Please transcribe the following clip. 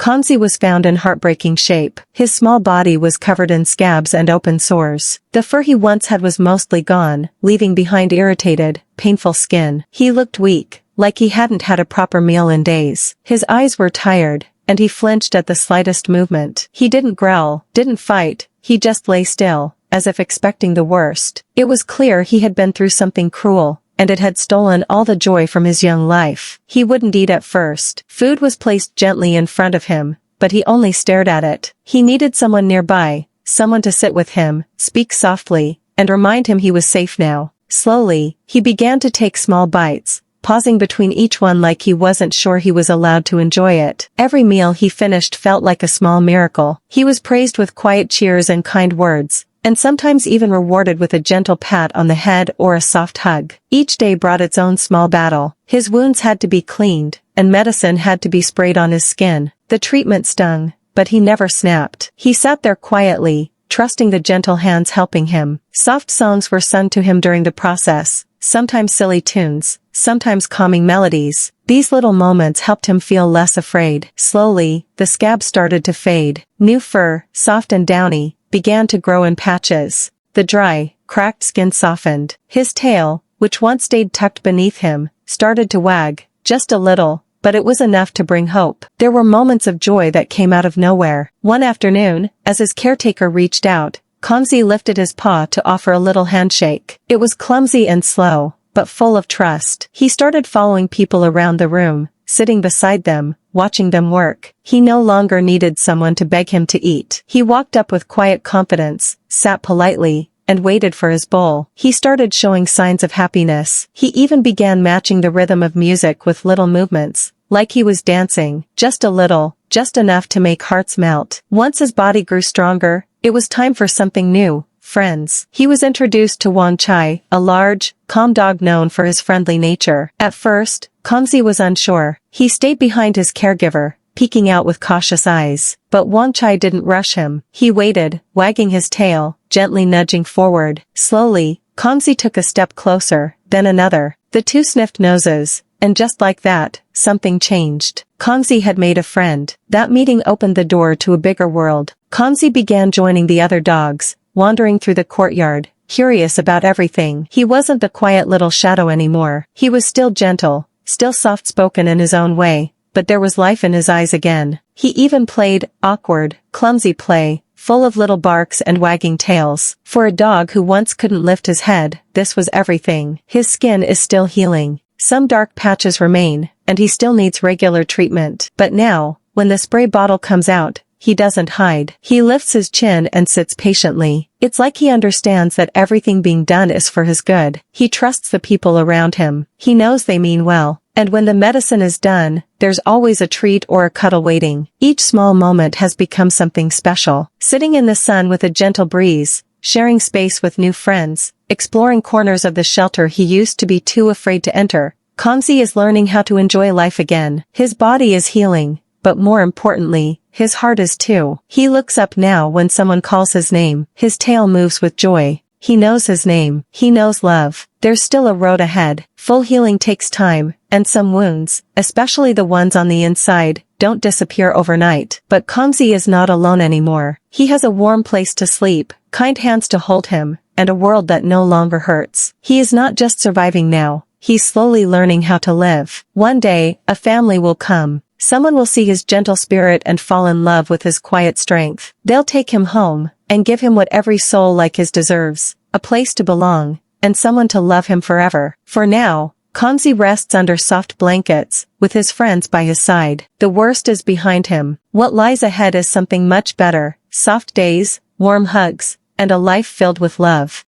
Kangzi was found in heartbreaking shape. His small body was covered in scabs and open sores. The fur he once had was mostly gone, leaving behind irritated, painful skin. He looked weak, like he hadn't had a proper meal in days. His eyes were tired, and he flinched at the slightest movement. He didn't growl, didn't fight, he just lay still, as if expecting the worst. It was clear he had been through something cruel, and it had stolen all the joy from his young life. He wouldn't eat at first. Food was placed gently in front of him, but he only stared at it. He needed someone nearby, someone to sit with him, speak softly, and remind him he was safe now. Slowly, he began to take small bites, pausing between each one like he wasn't sure he was allowed to enjoy it. Every meal he finished felt like a small miracle. He was praised with quiet cheers and kind words, and sometimes even rewarded with a gentle pat on the head or a soft hug. Each day brought its own small battle. His wounds had to be cleaned, and medicine had to be sprayed on his skin. The treatment stung, but he never snapped. He sat there quietly, trusting the gentle hands helping him. Soft songs were sung to him during the process, sometimes silly tunes, sometimes calming melodies. These little moments helped him feel less afraid. Slowly, the scab started to fade. New fur, soft and downy, began to grow in patches. The dry, cracked skin softened. His tail, which once stayed tucked beneath him, started to wag, just a little, but it was enough to bring hope. There were moments of joy that came out of nowhere. One afternoon, as his caretaker reached out, Kangzi lifted his paw to offer a little handshake. It was clumsy and slow, but full of trust. He started following people around the room, sitting beside them, watching them work. He no longer needed someone to beg him to eat. He walked up with quiet confidence, sat politely, and waited for his bowl. He started showing signs of happiness. He even began matching the rhythm of music with little movements, like he was dancing, just a little, just enough to make hearts melt. Once his body grew stronger, it was time for something new. Friends. He was introduced to Wangchai, a large, calm dog known for his friendly nature. At first, Kangzi was unsure. He stayed behind his caregiver, peeking out with cautious eyes. But Wangchai didn't rush him. He waited, wagging his tail, gently nudging forward. Slowly, Kangzi took a step closer, then another. The two sniffed noses, and just like that, something changed. Kangzi had made a friend. That meeting opened the door to a bigger world. Kangzi began joining the other dogs, wandering through the courtyard, curious about everything. He wasn't the quiet little shadow anymore. He was still gentle, still soft-spoken in his own way, but there was life in his eyes again. He even played awkward, clumsy play, full of little barks and wagging tails. For a dog who once couldn't lift his head, this was everything. His skin is still healing. Some dark patches remain, and he still needs regular treatment. But now, when the spray bottle comes out, he doesn't hide. He lifts his chin and sits patiently. It's like he understands that everything being done is for his good. He trusts the people around him. He knows they mean well. And when the medicine is done, there's always a treat or a cuddle waiting. Each small moment has become something special. Sitting in the sun with a gentle breeze, sharing space with new friends, exploring corners of the shelter he used to be too afraid to enter, Kangzi is learning how to enjoy life again. His body is healing, but more importantly, his heart is too. He looks up now when someone calls his name. His tail moves with joy. He knows his name. He knows love. There's still a road ahead. Full healing takes time, and some wounds, especially the ones on the inside, don't disappear overnight. But Kangzi is not alone anymore. He has a warm place to sleep, kind hands to hold him, and a world that no longer hurts. He is not just surviving now. He's slowly learning how to live. One day, a family will come. Someone will see his gentle spirit and fall in love with his quiet strength. They'll take him home, and give him what every soul like his deserves, a place to belong, and someone to love him forever. For now, Kangzi rests under soft blankets, with his friends by his side. The worst is behind him. What lies ahead is something much better: soft days, warm hugs, and a life filled with love.